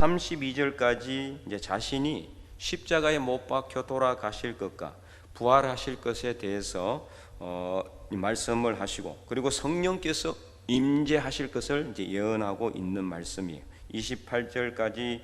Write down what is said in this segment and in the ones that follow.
32절까지 이제 자신이 십자가에 못 박혀 돌아가실 것과 부활하실 것에 대해서 말씀을 하시고, 그리고 성령께서 임재하실 것을 이제 예언하고 있는 말씀이에요. 28절까지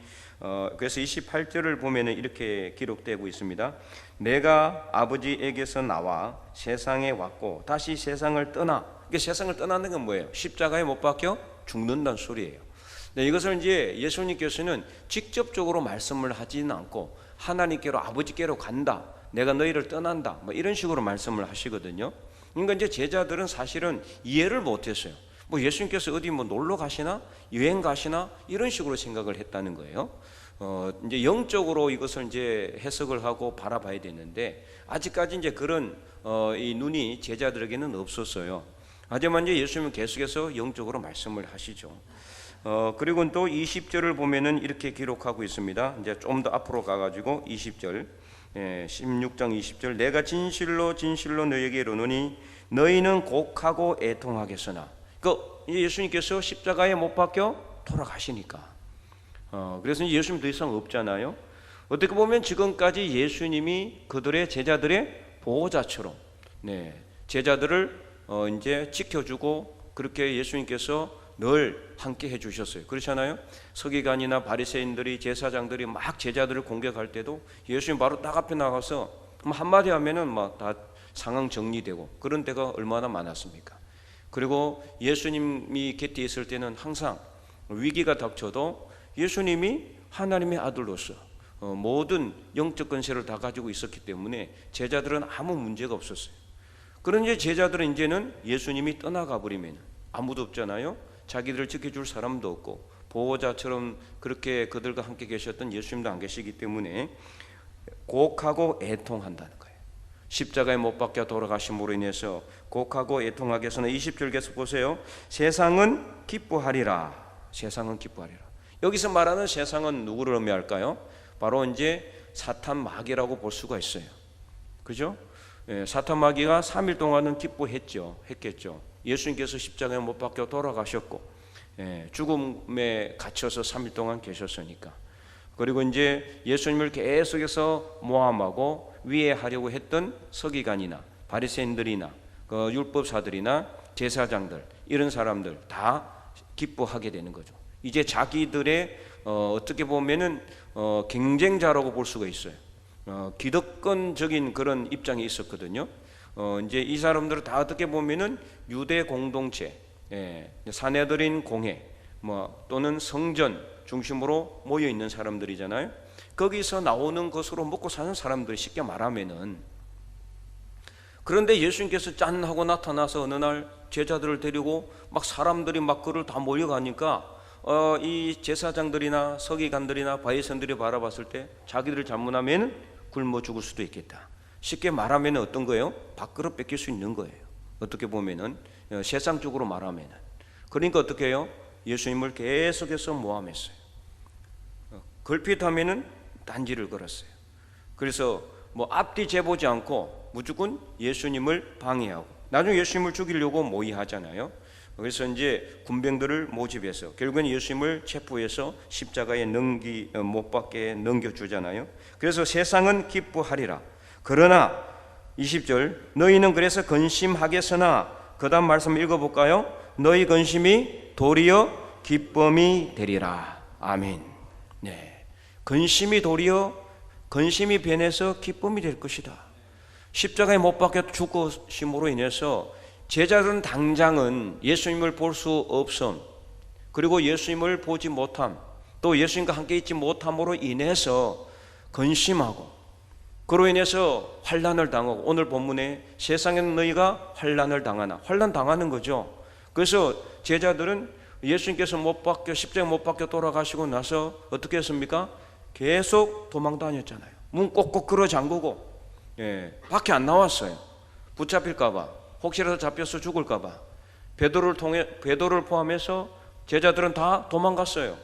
그래서 28절을 보면은 이렇게 기록되고 있습니다. 내가 아버지에게서 나와 세상에 왔고 다시 세상을 떠나. 그러니까 세상을 떠나는 건 뭐예요? 십자가에 못 박혀 죽는다는 소리예요. 네, 이것을 이제 예수님께서는 직접적으로 말씀을 하지는 않고 하나님께로, 아버지께로 간다, 내가 너희를 떠난다, 뭐 이런 식으로 말씀을 하시거든요. 그러니까 이제 제자들은 사실은 이해를 못했어요. 뭐 예수님께서 어디 뭐 놀러 가시나, 여행 가시나, 이런 식으로 생각을 했다는 거예요. 이제 영적으로 이것을 이제 해석을 하고 바라봐야 되는데, 아직까지 이제 그런 이 눈이 제자들에게는 없었어요. 하지만 이제 예수님은 계속해서 영적으로 말씀을 하시죠. 그리고 또 20절을 보면은 이렇게 기록하고 있습니다. 이제 좀 더 앞으로 가가지고 20절, 16장 20절, 내가 진실로 진실로 너희에게 이르노니 너희는 곡하고 애통하겠으나. 예수님께서 십자가에 못 박혀 돌아가시니까. 그래서 예수님 더 이상 없잖아요. 어떻게 보면 지금까지 예수님이 그들의 제자들의 보호자처럼, 제자들을 이제 지켜주고, 그렇게 예수님께서 늘 함께 해주셨어요. 그렇잖아요. 서기관이나 바리새인들이, 제사장들이 막 제자들을 공격할 때도 예수님 바로 딱 앞에 나가서 한마디 하면은 막 다 상황 정리되고, 그런 때가 얼마나 많았습니까? 그리고 예수님이 곁에 있을 때는 항상 위기가 닥쳐도 예수님이 하나님의 아들로서 모든 영적 권세를 다 가지고 있었기 때문에 제자들은 아무 문제가 없었어요. 그런데 제자들은 이제는 예수님이 떠나가 버리면 아무도 없잖아요. 자기들을 지켜줄 사람도 없고, 보호자처럼 그렇게 그들과 함께 계셨던 예수님도 안 계시기 때문에 곡하고 애통한다는 거예요. 십자가에 못 박혀 돌아가심으로 인해서 곡하고 애통하겠으나, 20절 계속 보세요. 세상은 기뻐하리라. 세상은 기뻐하리라. 여기서 말하는 세상은 누구를 의미할까요? 바로 이제 사탄 마귀라고 볼 수가 있어요. 그죠? 사탄 마귀가 3일 동안은 했겠죠. 예수님께서 십자가에 못 박혀 돌아가셨고, 죽음에 갇혀서 3일 동안 계셨으니까. 그리고 이제 예수님을 계속해서 모함하고 위해하려고 했던 서기관이나 바리새인들이나 율법사들이나 제사장들, 이런 사람들 다 기뻐하게 되는 거죠. 이제 자기들의 어떻게 보면은 경쟁자라고 볼 수가 있어요. 기득권적인 그런 입장이 있었거든요. 이제 이 사람들은 다 어떻게 보면은 유대 공동체, 사내들인 공회, 또는 성전 중심으로 모여 있는 사람들이잖아요. 거기서 나오는 것으로 먹고 사는 사람들이, 쉽게 말하면은. 그런데 예수님께서 짠 하고 나타나서 어느 날 제자들을 데리고 막 사람들이 막 그를 다 몰려가니까 이 제사장들이나 서기관들이나 바리새인들이 바라봤을 때 자기들을 잘못하면 굶어 죽을 수도 있겠다. 쉽게 말하면 어떤 거예요? 밥그릇 뺏길 수 있는 거예요. 어떻게 보면은 세상적으로 말하면은. 그러니까 어떻게 해요? 예수님을 계속해서 모함했어요. 걸핏하면은 단지를 걸었어요. 그래서 앞뒤 재보지 않고 무조건 예수님을 방해하고, 나중에 예수님을 죽이려고 모의하잖아요. 그래서 이제 군병들을 모집해서 결국엔 예수님을 체포해서 십자가에 못 박게 넘겨주잖아요. 그래서 세상은 기뻐하리라. 그러나 20절, 너희는 그래서 근심하겠으나, 그 다음 말씀 읽어볼까요? 너희 근심이 도리어 기쁨이 되리라. 아멘. 근심이 변해서 기쁨이 될 것이다. 십자가에 못 박혀 죽으심으로 인해서 제자들은 당장은 예수님을 볼 수 없음, 그리고 예수님을 보지 못함, 또 예수님과 함께 있지 못함으로 인해서 근심하고, 그로 인해서 환난을 당하고, 오늘 본문에 세상에는 너희가 환난을 당하나, 환난 당하는 거죠. 그래서 제자들은 예수님께서 십자가에 못 박혀 돌아가시고 나서 어떻게 했습니까? 계속 도망 다녔잖아요. 문 꼭꼭 걸어 잠그고, 밖에 안 나왔어요. 붙잡힐까봐, 혹시라도 잡혀서 죽을까봐. 베드로를 포함해서 제자들은 다 도망갔어요.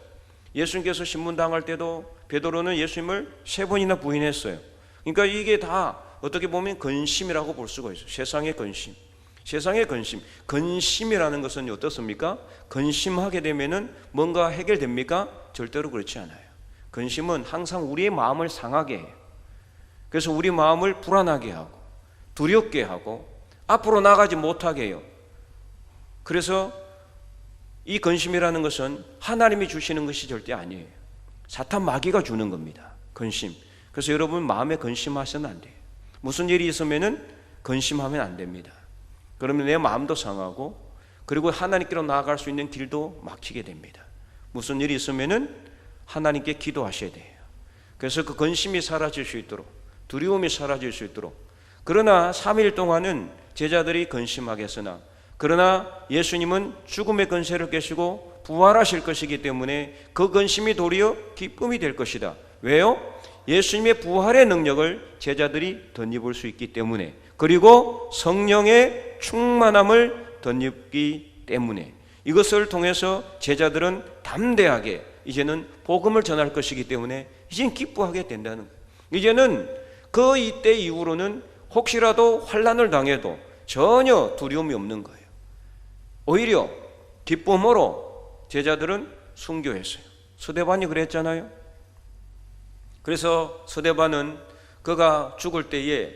예수님께서 신문당할 때도 베드로는 예수님을 3번이나 부인했어요. 그러니까 이게 다 어떻게 보면 근심이라고 볼 수가 있어요. 세상의 근심. 세상의 근심이라는 것은 어떻습니까? 근심하게 되면은 뭔가 해결됩니까? 절대로 그렇지 않아요. 근심은 항상 우리의 마음을 상하게 해요. 그래서 우리 마음을 불안하게 하고 두렵게 하고 앞으로 나가지 못하게 해요. 그래서 이 근심이라는 것은 하나님이 주시는 것이 절대 아니에요. 사탄 마귀가 주는 겁니다. 근심. 그래서 여러분 마음에 근심하셔는 안 돼요. 무슨 일이 있으면은 근심하면 안 됩니다. 그러면 내 마음도 상하고 그리고 하나님께로 나아갈 수 있는 길도 막히게 됩니다. 무슨 일이 있으면은 하나님께 기도하셔야 돼요. 그래서 그 근심이 사라질 수 있도록, 두려움이 사라질 수 있도록. 그러나 3일 동안은 제자들이 근심하겠으나 그러나 예수님은 죽음의 권세를 깨시고 부활하실 것이기 때문에 그 근심이 도리어 기쁨이 될 것이다. 왜요? 예수님의 부활의 능력을 제자들이 덧입을 수 있기 때문에, 그리고 성령의 충만함을 덧입기 때문에 이것을 통해서 제자들은 담대하게 이제는 복음을 전할 것이기 때문에 이제는 기뻐하게 된다는 거예요. 이제는 그 이때 이후로는 혹시라도 환난을 당해도 전혀 두려움이 없는 거예요. 오히려 기쁨으로 제자들은 순교했어요. 스데반이 그랬잖아요. 그래서 스데반은 그가 죽을 때에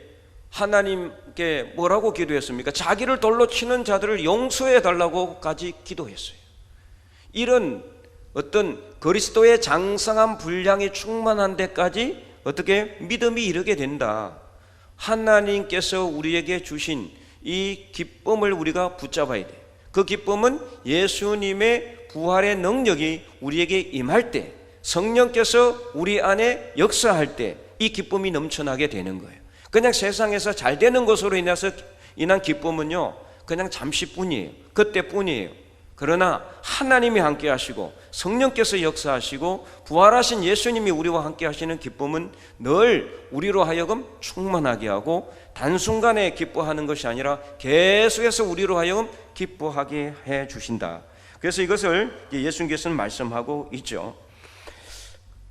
하나님께 뭐라고 기도했습니까? 자기를 돌로 치는 자들을 용서해 달라고까지 기도했어요. 이런 어떤 그리스도의 장성한 분량이 충만한 데까지 어떻게 믿음이 이르게 된다. 하나님께서 우리에게 주신 이 기쁨을 우리가 붙잡아야 돼. 그 기쁨은 예수님의 부활의 능력이 우리에게 임할 때, 성령께서 우리 안에 역사할 때 이 기쁨이 넘쳐나게 되는 거예요. 그냥 세상에서 잘 되는 것으로 인해서 인한 기쁨은요, 그냥 잠시뿐이에요. 그때뿐이에요. 그러나 하나님이 함께 하시고 성령께서 역사하시고 부활하신 예수님이 우리와 함께 하시는 기쁨은 늘 우리로 하여금 충만하게 하고 단순간에 기뻐하는 것이 아니라 계속해서 우리로 하여금 기뻐하게 해 주신다. 그래서 이것을 예수님께서는 말씀하고 있죠.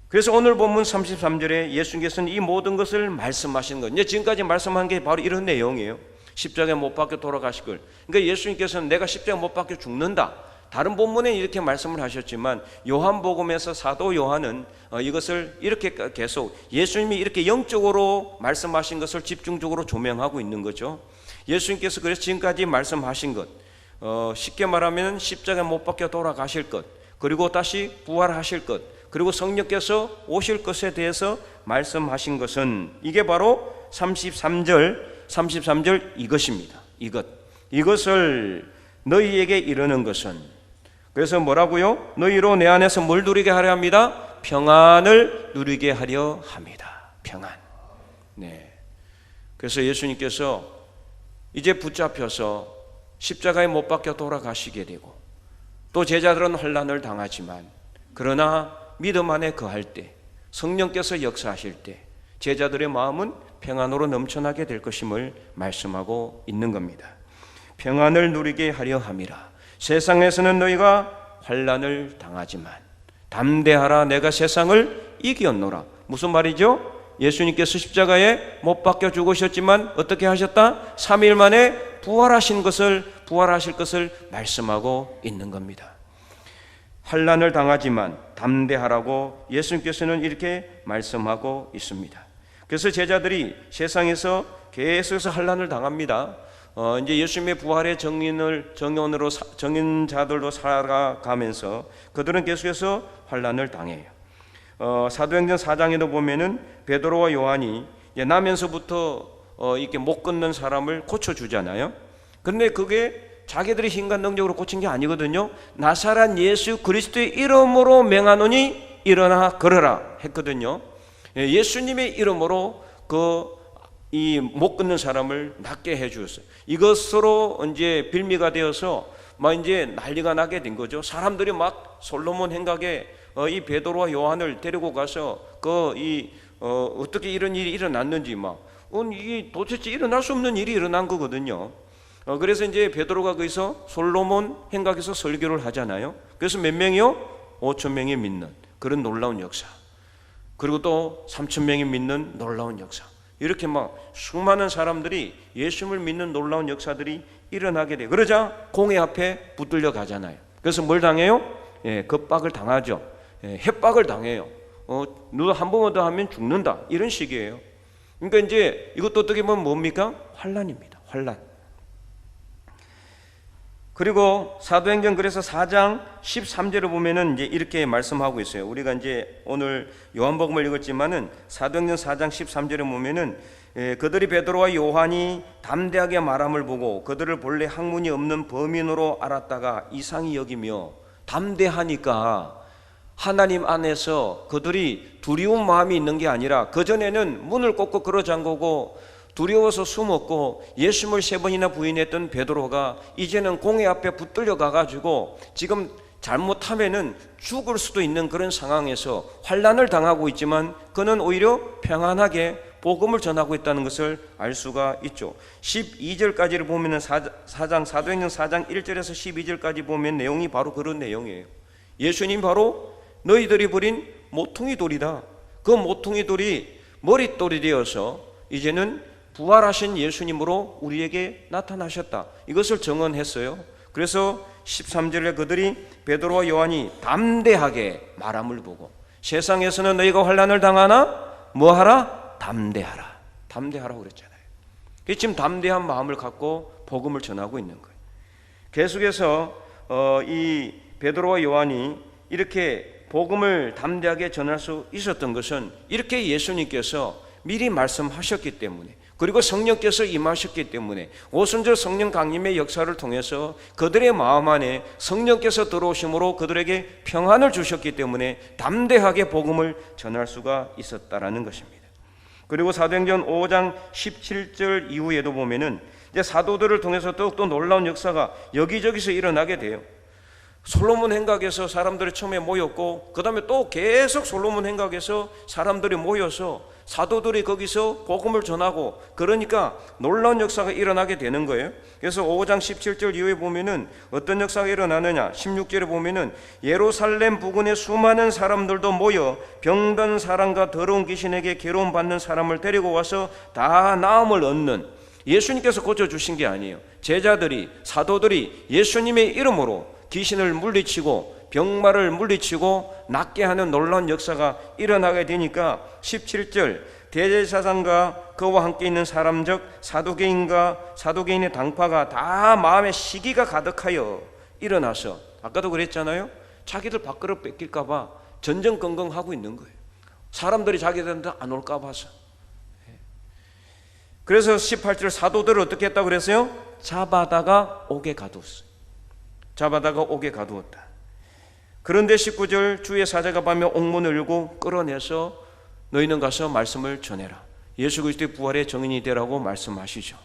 그래서 오늘 본문 33절에 예수님께서는 이 모든 것을 말씀하신 것, 이제 지금까지 말씀한 게 바로 이런 내용이에요. 십자가에 못 박혀 돌아가실 걸. 그러니까 예수님께서는 내가 십자가에 못 박혀 죽는다. 다른 본문에 이렇게 말씀을 하셨지만 요한복음에서 사도 요한은 이것을 이렇게 계속 예수님이 이렇게 영적으로 말씀하신 것을 집중적으로 조명하고 있는 거죠. 예수님께서 그래서 지금까지 말씀하신 것, 쉽게 말하면 십자가에 못 박혀 돌아가실 것, 그리고 다시 부활하실 것, 그리고 성령께서 오실 것에 대해서 말씀하신 것은 이게 바로 33절 이것입니다. 이것을 너희에게 이르는 것은, 그래서 뭐라고요? 너희로 내 안에서 뭘 누리게 하려 합니다? 평안을 누리게 하려 합니다. 평안. 네. 그래서 예수님께서 이제 붙잡혀서 십자가에 못 박혀 돌아가시게 되고 또 제자들은 환난을 당하지만 그러나 믿음 안에 거할 때, 성령께서 역사하실 때 제자들의 마음은 평안으로 넘쳐나게 될 것임을 말씀하고 있는 겁니다. 평안을 누리게 하려 함이라. 세상에서는 너희가 환난을 당하지만 담대하라, 내가 세상을 이겼노라. 무슨 말이죠? 예수님께서 십자가에 못 박혀 죽으셨지만 어떻게 하셨다? 3일 만에 부활하실 것을 말씀하고 있는 겁니다. 환난을 당하지만 담대하라고 예수님께서는 이렇게 말씀하고 있습니다. 그래서 제자들이 세상에서 계속해서 환난을 당합니다. 이제 예수님의 부활의 정인자들로 살아가면서 그들은 계속해서 환난을 당해요. 사도행전 4장에도 보면은 베드로와 요한이 나면서부터 이렇게 못 걷는 사람을 고쳐주잖아요. 그런데 그게 자기들의 힘과 능력으로 고친 게 아니거든요. 나사렛 예수 그리스도의 이름으로 맹하노니 일어나 걸어라 했거든요. 예수님의 이름으로 이 못 걷는 사람을 낫게 해 주었어요. 이것으로 이제 빌미가 되어서 막 이제 난리가 나게 된 거죠. 사람들이 막 솔로몬 행각에 이 베드로와 요한을 데리고 가서 어떻게 이런 일이 일어났는지 이게 도대체 일어날 수 없는 일이 일어난 거거든요. 그래서 이제 베드로가 거기서 솔로몬 행각에서 설교를 하잖아요. 그래서 몇 명이요? 5,000명이 믿는 그런 놀라운 역사. 그리고 또 3,000명이 믿는 놀라운 역사. 이렇게 수많은 사람들이 예수님을 믿는 놀라운 역사들이 일어나게 돼요. 그러자 공회 앞에 붙들려 가잖아요. 그래서 뭘 당해요? 겁박을 당하죠. 협박을 당해요. 너 한 번만 더 하면 죽는다, 이런 식이에요. 그러니까 이제 이것도 어떻게 보면 뭡니까? 환난입니다. 환난. 그리고 사도행전 그래서 4장 13절을 보면은 이제 이렇게 말씀하고 있어요. 우리가 이제 오늘 요한복음을 읽었지만은 사도행전 4장 13절에 보면은 그들이 베드로와 요한이 담대하게 말함을 보고 그들을 본래 학문이 없는 범인으로 알았다가 이상히 여기며, 담대하니까 하나님 안에서 그들이 두려운 마음이 있는 게 아니라, 그전에는 문을 꽂고 걸어 잠그고 두려워서 숨었고 예수님을 3번이나 부인했던 베드로가 이제는 공회 앞에 붙들려 가가지고 지금 잘못하면은 죽을 수도 있는 그런 상황에서 환난을 당하고 있지만 그는 오히려 평안하게 복음을 전하고 있다는 것을 알 수가 있죠. 12절까지를 보면은 사도행전 4장 1절에서 12절까지 보면 내용이 바로 그런 내용이에요. 예수님 바로 너희들이 버린 모퉁이 돌이다. 그 모퉁이 돌이 머릿돌이 되어서 이제는 부활하신 예수님으로 우리에게 나타나셨다, 이것을 증언했어요. 그래서 13절에 그들이 베드로와 요한이 담대하게 말함을 보고, 세상에서는 너희가 환난을 당하나 뭐하라? 담대하라. 담대하라고 그랬잖아요. 지금 담대한 마음을 갖고 복음을 전하고 있는 거예요. 계속해서 이 베드로와 요한이 이렇게 복음을 담대하게 전할 수 있었던 것은 이렇게 예수님께서 미리 말씀하셨기 때문에, 그리고 성령께서 임하셨기 때문에, 오순절 성령 강림의 역사를 통해서 그들의 마음 안에 성령께서 들어오심으로 그들에게 평안을 주셨기 때문에 담대하게 복음을 전할 수가 있었다라는 것입니다. 그리고 사도행전 5장 17절 이후에도 보면은 이제 사도들을 통해서 더욱더 놀라운 역사가 여기저기서 일어나게 돼요. 솔로몬 행각에서 사람들이 처음에 모였고, 그 다음에 또 계속 솔로몬 행각에서 사람들이 모여서 사도들이 거기서 복음을 전하고, 그러니까 놀라운 역사가 일어나게 되는 거예요. 그래서 5장 17절 이후에 보면은 어떤 역사가 일어나느냐, 16절에 보면은 예루살렘 부근에 수많은 사람들도 모여 병든 사람과 더러운 귀신에게 괴로움 받는 사람을 데리고 와서 다 나음을 얻는, 예수님께서 고쳐주신 게 아니에요. 제자들이, 사도들이 예수님의 이름으로 귀신을 물리치고 병마를 물리치고 낫게 하는 놀라운 역사가 일어나게 되니까 17절 대제사장과 그와 함께 있는 사람 즉 사두개인의 당파가 다 마음에 시기가 가득하여 일어나서, 아까도 그랬잖아요, 자기들 밥그릇 뺏길까 봐 전전긍긍하고 있는 거예요. 사람들이 자기들한테 안 올까 봐서. 그래서 18절 사도들을 어떻게 했다고 그랬어요? 잡아다가 옥에 가두었어요. 잡아다가 옥에 가두었다. 그런데 19절 주의 사자가 밤에 옥문을 열고 끌어내서 너희는 가서 말씀을 전해라. 예수 그리스도의 부활의 증인이 되라고 말씀하시죠.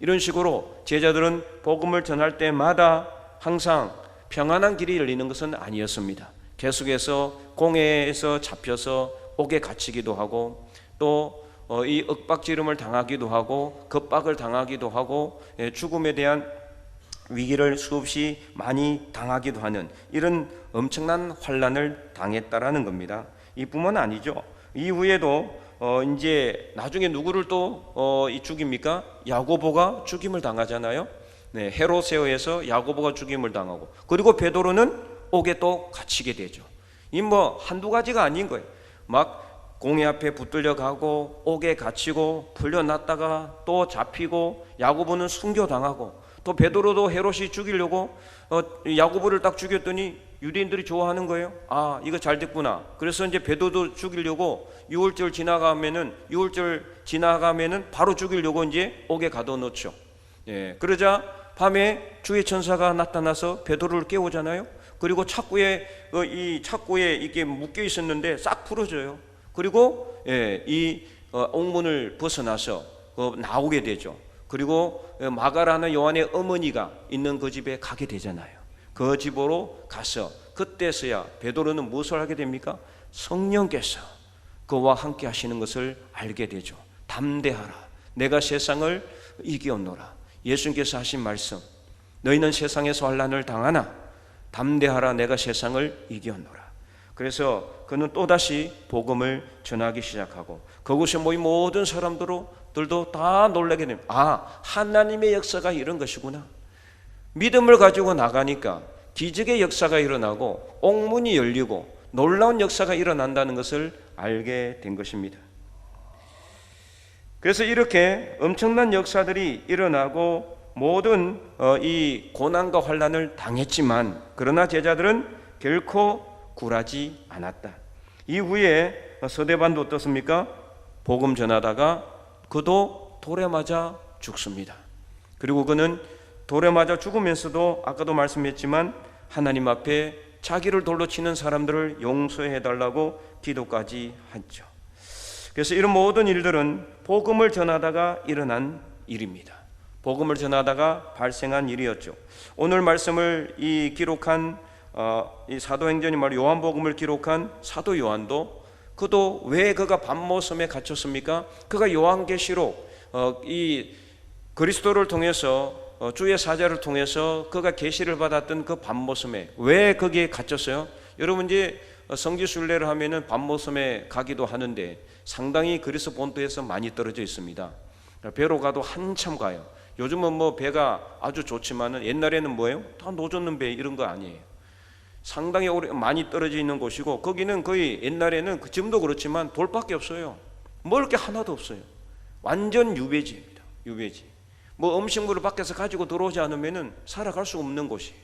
이런 식으로 제자들은 복음을 전할 때마다 항상 평안한 길이 열리는 것은 아니었습니다. 계속해서 공회에서 잡혀서 옥에 갇히기도 하고, 또 이 윽박지름을 당하기도 하고 겁박을 당하기도 하고 죽음에 대한 위기를 수없이 많이 당하기도 하는 이런 엄청난 환난을 당했다라는 겁니다. 이뿐만 아니죠. 이후에도 이제 나중에 누구를 또 죽입니까? 야고보가 죽임을 당하잖아요. 네, 헤롯세어에서 야고보가 죽임을 당하고, 그리고 베드로는 옥에 또 갇히게 되죠. 이 뭐 한두 가지가 아닌 거예요. 막 공회 앞에 붙들려 가고 옥에 갇히고 풀려났다가 또 잡히고, 야고보는 순교당하고, 또 베드로도 헤롯이 죽이려고 야고보를 딱 죽였더니 유대인들이 좋아하는 거예요. 아, 이거 잘 됐구나. 그래서 이제 베드로도 죽이려고 6월절 지나가면은 바로 죽이려고 이제 옥에 가둬놓죠. 예, 그러자 밤에 주의 천사가 나타나서 베드로를 깨우잖아요. 그리고 착고에 이게 묶여 있었는데 싹 풀어져요. 그리고 이 옥문을 벗어나서 나오게 되죠. 그리고 마가라는 요한의 어머니가 있는 그 집에 가게 되잖아요. 그 집으로 가서 그때서야 베드로는 무엇을 하게 됩니까? 성령께서 그와 함께 하시는 것을 알게 되죠. 담대하라, 내가 세상을 이기었노라. 예수님께서 하신 말씀, 너희는 세상에서 환난을 당하나 담대하라, 내가 세상을 이기었노라. 그래서 그는 또다시 복음을 전하기 시작하고, 그곳에 모인 모든 사람들도 다 놀라게 됩니다. 아, 하나님의 역사가 이런 것이구나. 믿음을 가지고 나가니까 기적의 역사가 일어나고 옥문이 열리고 놀라운 역사가 일어난다는 것을 알게 된 것입니다. 그래서 이렇게 엄청난 역사들이 일어나고 모든 이 고난과 환난을 당했지만 그러나 제자들은 결코 굴하지 않았다. 이후에 서대반도 어떻습니까? 복음 전하다가 그도 돌에 맞아 죽습니다. 그리고 그는 돌에 맞아 죽으면서도 아까도 말씀했지만 하나님 앞에 자기를 돌로 치는 사람들을 용서해 달라고 기도까지 했죠. 그래서 이런 모든 일들은 복음을 전하다가 일어난 일입니다. 복음을 전하다가 발생한 일이었죠. 오늘 말씀을 기록한 이 사도행전이 말 요한복음을 기록한 사도 요한도 그도 왜 그가 밤모섬에 갇혔습니까? 그가 요한계시록 이 그리스도를 통해서 주의 사자를 통해서 그가 계시를 받았던 그 밤모섬에 왜 거기에 갇혔어요? 여러분 이제 성지순례를 하면은 밤모섬에 가기도 하는데 상당히 그리스 본토에서 많이 떨어져 있습니다. 배로 가도 한참 가요. 요즘은 뭐 배가 아주 좋지만은 옛날에는 뭐예요? 다 노젓는 배 이런 거 아니에요. 상당히 오래 많이 떨어져 있는 곳이고 거기는 거의 옛날에는 지금도 그렇지만 돌밖에 없어요. 먹을 게 하나도 없어요. 완전 유배지입니다. 유배지. 뭐 음식물을 밖에서 가지고 들어오지 않으면은 살아갈 수 없는 곳이에요.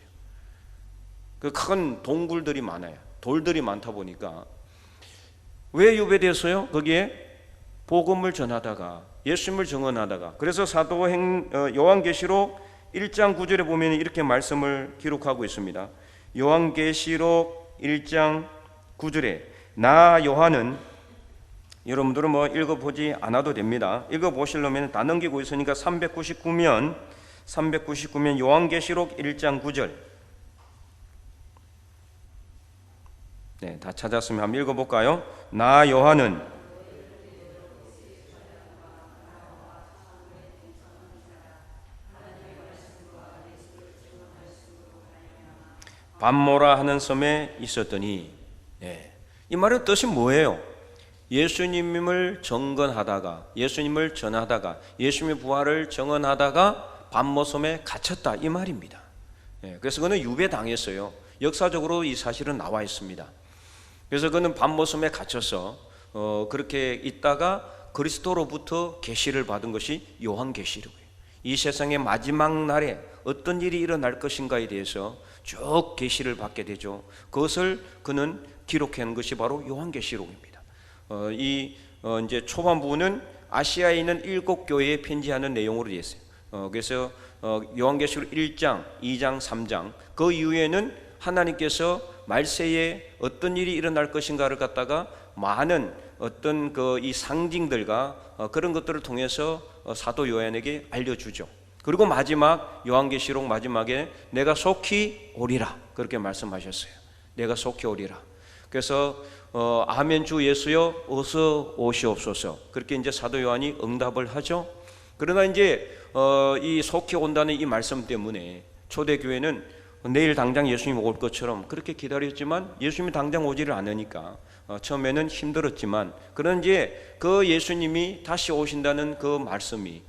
그 큰 동굴들이 많아요. 돌들이 많다 보니까 왜 유배됐어요? 거기에 복음을 전하다가 예수님을 증언하다가 그래서 요한계시록 1장 9절에 보면 이렇게 말씀을 기록하고 있습니다. 요한계시록 1장 9절에 나 요한은 여러분들은 뭐 읽어보지 않아도 됩니다. 읽어보시려면 다 넘기고 있으니까 399면 요한계시록 1장 9절 네, 다 찾았으면 한번 읽어볼까요? 나 요한은 밤모라 하는 섬에 있었더니 네. 이 말의 뜻이 뭐예요? 예수님을 정건하다가 예수님을 전하다가 예수님의 부활을 정언하다가 밤모섬에 갇혔다 이 말입니다. 네. 그래서 그는 유배당했어요. 역사적으로 이 사실은 나와 있습니다. 그래서 그는 밤모섬에 갇혀서 그렇게 있다가 그리스도로부터 계시를 받은 것이 요한계시록이에요. 이 세상의 마지막 날에 어떤 일이 일어날 것인가에 대해서 쭉 계시를 받게 되죠. 그것을 그는 기록한 것이 바로 요한계시록입니다. 이제 초반 부분은 아시아에 있는 7교회에 편지하는 내용으로 되어 있어요. 그래서 요한계시록 1장, 2장, 3장 그 이후에는 하나님께서 말세에 어떤 일이 일어날 것인가를 갖다가 많은 어떤 이 상징들과 그런 것들을 통해서 사도 요한에게 알려주죠. 그리고 마지막 요한계시록 마지막에 내가 속히 오리라 그렇게 말씀하셨어요. 내가 속히 오리라. 그래서 아멘 주 예수여 어서 오시옵소서 그렇게 이제 사도 요한이 응답을 하죠. 그러나 이제 이 속히 온다는 이 말씀 때문에 초대교회는 내일 당장 예수님 올 것처럼 그렇게 기다렸지만 예수님이 당장 오지를 않으니까 처음에는 힘들었지만 그런 이제 그 예수님이 다시 오신다는 그 말씀이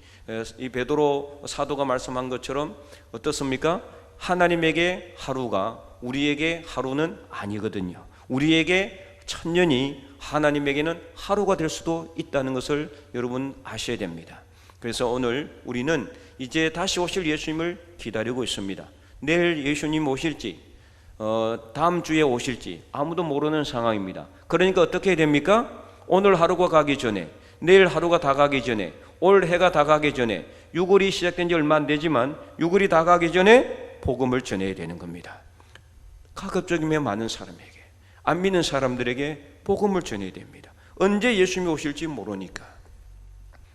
이 베드로 사도가 말씀한 것처럼 어떻습니까? 하나님에게 하루가 우리에게 하루는 아니거든요. 우리에게 천년이 하나님에게는 하루가 될 수도 있다는 것을 여러분 아셔야 됩니다. 그래서 오늘 우리는 이제 다시 오실 예수님을 기다리고 있습니다. 내일 예수님 오실지 다음 주에 오실지 아무도 모르는 상황입니다. 그러니까 어떻게 해야 됩니까? 오늘 하루가 가기 전에 내일 하루가 다 가기 전에 올 해가 다 가기 전에 6월이 시작된 지 얼마 안 되지만 6월이 다 가기 전에 복음을 전해야 되는 겁니다. 가급적이면 많은 사람에게 안 믿는 사람들에게 복음을 전해야 됩니다. 언제 예수님이 오실지 모르니까.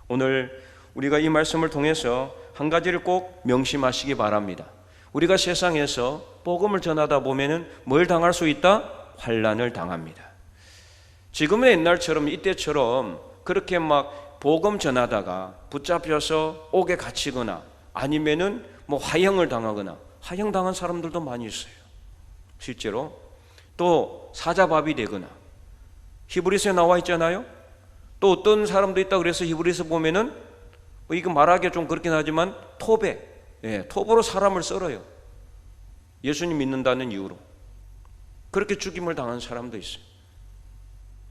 오늘 우리가 이 말씀을 통해서 한 가지를 꼭 명심하시기 바랍니다. 우리가 세상에서 복음을 전하다 보면은 뭘 당할 수 있다? 환난을 당합니다. 지금은 옛날처럼 이때처럼 그렇게 막 복음 전하다가 붙잡혀서 옥에 갇히거나 아니면은 뭐 화형을 당하거나 화형 당한 사람들도 많이 있어요. 실제로 또 사자밥이 되거나 히브리서에 나와 있잖아요. 또 어떤 사람도 있다 그래서 히브리서 보면은 이거 말하기가 좀 그렇긴 하지만 톱에 톱으로 사람을 썰어요. 예수님 믿는다는 이유로 그렇게 죽임을 당한 사람도 있어요.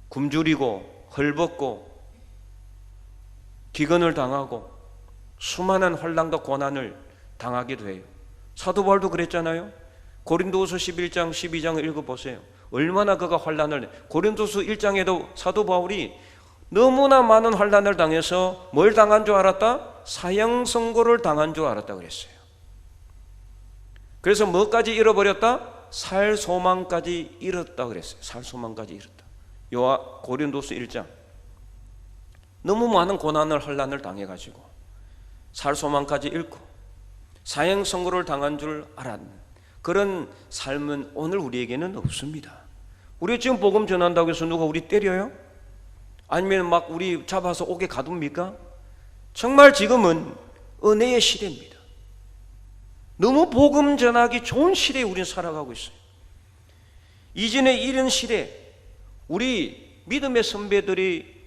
굶주리고 헐벗고 기근을 당하고 수많은 환난과 고난을 당하기도 해요. 사도 바울도 그랬잖아요. 고린도후서 11장 12장을 읽어보세요. 얼마나 그가 환난을, 고린도서 1장에도 사도 바울이 너무나 많은 환난을 당해서 뭘 당한 줄 알았다? 사형 선고를 당한 줄 알았다 그랬어요. 그래서 뭐까지 잃어버렸다? 살 소망까지 잃었다 그랬어요. 살 소망까지 잃었다. 고린도서 1장. 너무 많은 고난을 환난을 당해가지고 살 소망까지 잃고 사형 선고를 당한 줄 알았는 그런 삶은 오늘 우리에게는 없습니다. 우리 지금 복음 전한다고 해서 누가 우리 때려요? 아니면 막 우리 잡아서 옥에 가둡니까? 정말 지금은 은혜의 시대입니다. 너무 복음 전하기 좋은 시대에 우리는 살아가고 있어요. 이전에 이런 시대, 우리 믿음의 선배들이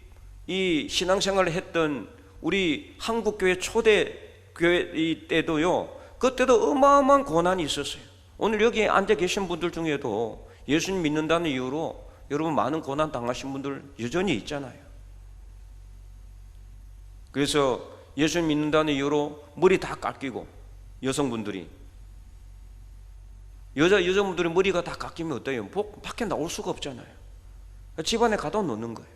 이 신앙생활을 했던 우리 한국교회 초대교회 때도요, 그때도 어마어마한 고난이 있었어요. 오늘 여기 앉아 계신 분들 중에도 예수님 믿는다는 이유로 여러분 많은 고난 당하신 분들 여전히 있잖아요. 그래서 예수님 믿는다는 이유로 머리 다 깎이고, 여성분들이, 여자분들이 머리가 다 깎이면 어때요? 밖에 나올 수가 없잖아요. 집안에 가둬 놓는 거예요.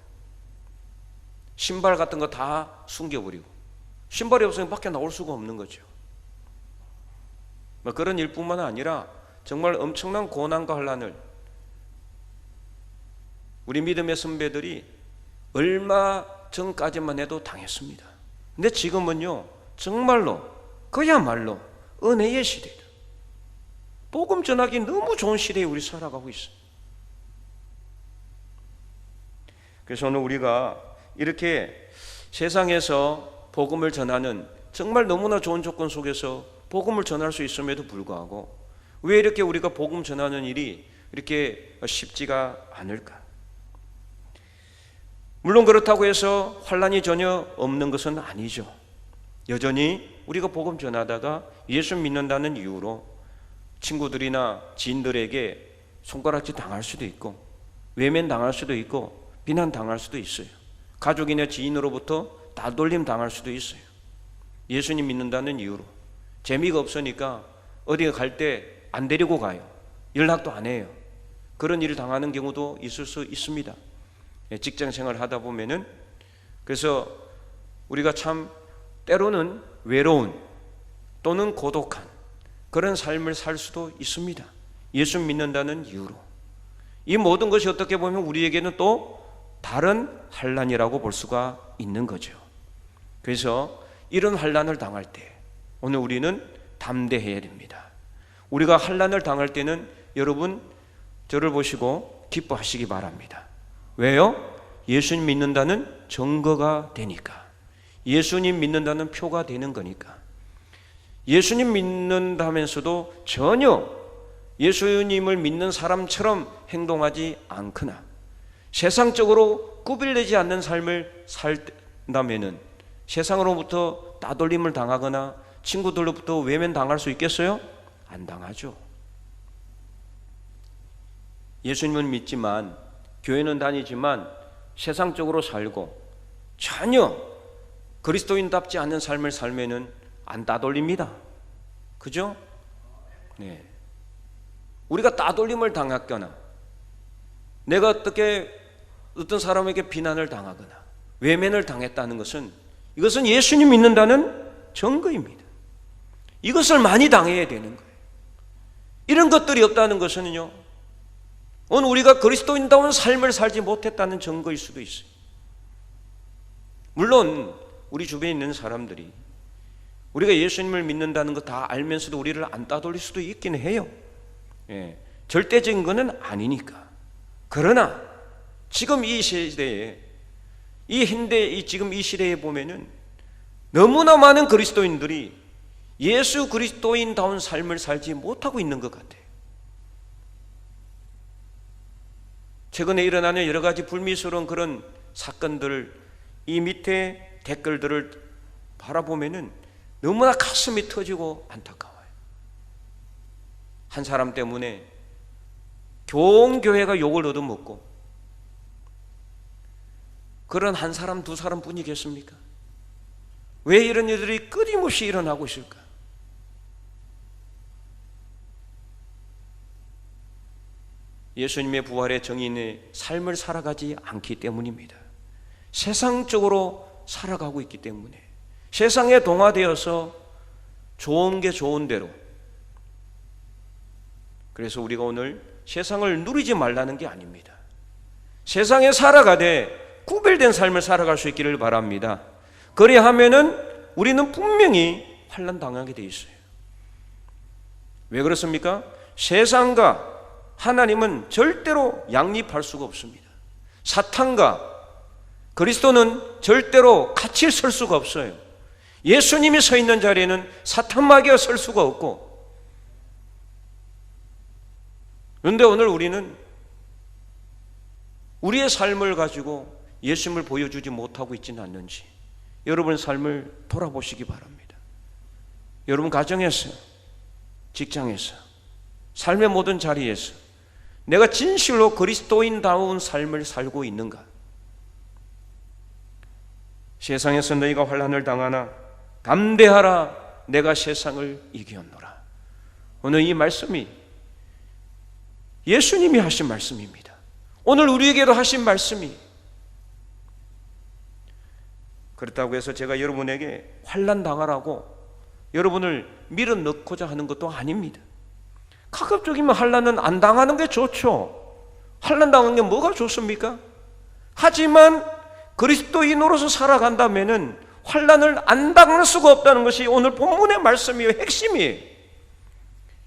신발 같은 거 다 숨겨버리고, 신발이 없으면 밖에 나올 수가 없는 거죠. 그런 일뿐만 아니라 정말 엄청난 고난과 환난을 우리 믿음의 선배들이 얼마 전까지만 해도 당했습니다. 근데 지금은요, 정말로 그야말로 은혜의 시대다. 복음 전하기 너무 좋은 시대에 우리 살아가고 있어요. 그래서 오늘 우리가 이렇게 세상에서 복음을 전하는 정말 너무나 좋은 조건 속에서 복음을 전할 수 있음에도 불구하고 왜 이렇게 우리가 복음 전하는 일이 이렇게 쉽지가 않을까? 물론 그렇다고 해서 환난이 전혀 없는 것은 아니죠. 여전히 우리가 복음 전하다가 예수 믿는다는 이유로 친구들이나 지인들에게 손가락질 당할 수도 있고, 외면 당할 수도 있고, 비난 당할 수도 있어요. 가족이나 지인으로부터 따돌림 당할 수도 있어요. 예수님 믿는다는 이유로 재미가 없으니까 어디 갈 때 안 데리고 가요. 연락도 안 해요. 그런 일을 당하는 경우도 있을 수 있습니다. 직장 생활을 하다 보면은. 그래서 우리가 참 때로는 외로운 또는 고독한 그런 삶을 살 수도 있습니다. 예수 믿는다는 이유로. 이 모든 것이 어떻게 보면 우리에게는 또 다른 환난이라고 볼 수가 있는 거죠. 그래서 이런 환난을 당할 때 오늘 우리는 담대해야 됩니다. 우리가 환난을 당할 때는 여러분 저를 보시고 기뻐하시기 바랍니다. 왜요? 예수님 믿는다는 증거가 되니까. 예수님 믿는다는 표가 되는 거니까. 예수님 믿는다면서도 전혀 예수님을 믿는 사람처럼 행동하지 않거나 세상적으로 구별되지 않는 삶을 살다면은 세상으로부터 따돌림을 당하거나 친구들로부터 외면 당할 수 있겠어요? 안 당하죠. 예수님은 믿지만, 교회는 다니지만 세상적으로 살고 전혀 그리스도인답지 않은 삶을 살면은 안 따돌립니다. 그죠? 네. 우리가 따돌림을 당했거나 내가 어떤 사람에게 비난을 당하거나 외면을 당했다는 것은 이것은 예수님 믿는다는 증거입니다. 이것을 많이 당해야 되는 거예요. 이런 것들이 없다는 것은요, 오늘 우리가 그리스도인다운 삶을 살지 못했다는 증거일 수도 있어요. 물론 우리 주변에 있는 사람들이 우리가 예수님을 믿는다는 거 다 알면서도 우리를 안 따돌릴 수도 있긴 해요. 예, 절대적인 것은 아니니까. 그러나 지금 이 시대에, 지금 이 시대에 보면은 너무나 많은 그리스도인들이 예수 그리스도인다운 삶을 살지 못하고 있는 것 같아요. 최근에 일어나는 여러 가지 불미스러운 그런 사건들, 이 밑에 댓글들을 바라보면은 너무나 가슴이 터지고 안타까워요. 한 사람 때문에 교회가 욕을 얻어먹고 그런 한 사람 두 사람 뿐이겠습니까? 왜 이런 일들이 끊임없이 일어나고 있을까? 예수님의 부활의 정인의 삶을 살아가지 않기 때문입니다. 세상적으로 살아가고 있기 때문에, 세상에 동화되어서 좋은 게 좋은 대로. 그래서 우리가 오늘 세상을 누리지 말라는 게 아닙니다. 세상에 살아가되 구별된 삶을 살아갈 수 있기를 바랍니다. 그리하면은 우리는 분명히 환난 당하게 돼 있어요. 왜 그렇습니까? 세상과 하나님은 절대로 양립할 수가 없습니다. 사탄과 그리스도는 절대로 같이 설 수가 없어요. 예수님이 서 있는 자리에는 사탄 마귀가 설 수가 없고, 그런데 오늘 우리는 우리의 삶을 가지고 예수님을 보여주지 못하고 있지는 않는지 여러분 삶을 돌아보시기 바랍니다. 여러분 가정에서, 직장에서, 삶의 모든 자리에서 내가 진실로 그리스도인다운 삶을 살고 있는가? 세상에서 너희가 환난을 당하나 담대하라, 내가 세상을 이겼노라. 오늘 이 말씀이 예수님이 하신 말씀입니다. 오늘 우리에게도 하신 말씀이. 그렇다고 해서 제가 여러분에게 환난 당하라고 여러분을 밀어넣고자 하는 것도 아닙니다. 가급적이면 환난은 안 당하는 게 좋죠. 환난 당하는 게 뭐가 좋습니까? 하지만 그리스도인으로서 살아간다면은 환난을 안 당할 수가 없다는 것이 오늘 본문의 말씀이에요. 핵심이에요.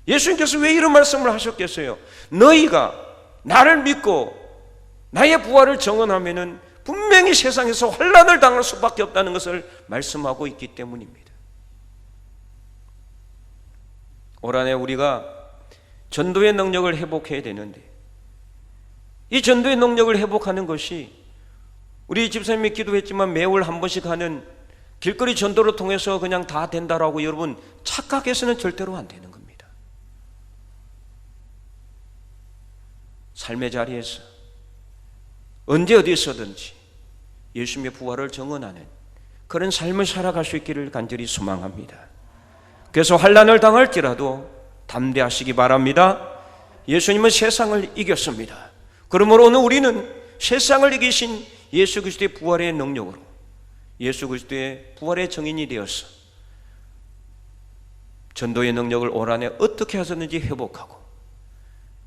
예수님께서 왜 이런 말씀을 하셨겠어요? 너희가 나를 믿고 나의 부활을 정언하면은 분명히 세상에서 환난을 당할 수밖에 없다는 것을 말씀하고 있기 때문입니다. 올 한해 우리가 전도의 능력을 회복해야 되는데, 이 전도의 능력을 회복하는 것이 우리 집사님이 기도했지만 매월 한 번씩 하는 길거리 전도를 통해서 그냥 다 된다라고 여러분 착각해서는 절대로 안 되는 겁니다. 삶의 자리에서 언제 어디서든지 예수님의 부활을 정언하는 그런 삶을 살아갈 수 있기를 간절히 소망합니다. 그래서 환난을 당할지라도 담대하시기 바랍니다. 예수님은 세상을 이겼습니다. 그러므로 오늘 우리는 세상을 이기신 예수 그리스도의 부활의 능력으로 예수 그리스도의 부활의 정인이 되어서 전도의 능력을 올 한해 어떻게 하셨는지 회복하고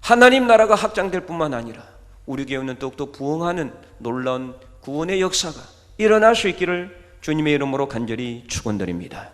하나님 나라가 확장될 뿐만 아니라 우리 교회는 더욱더 부흥하는 놀라운 구원의 역사가 일어날 수 있기를 주님의 이름으로 간절히 축원드립니다.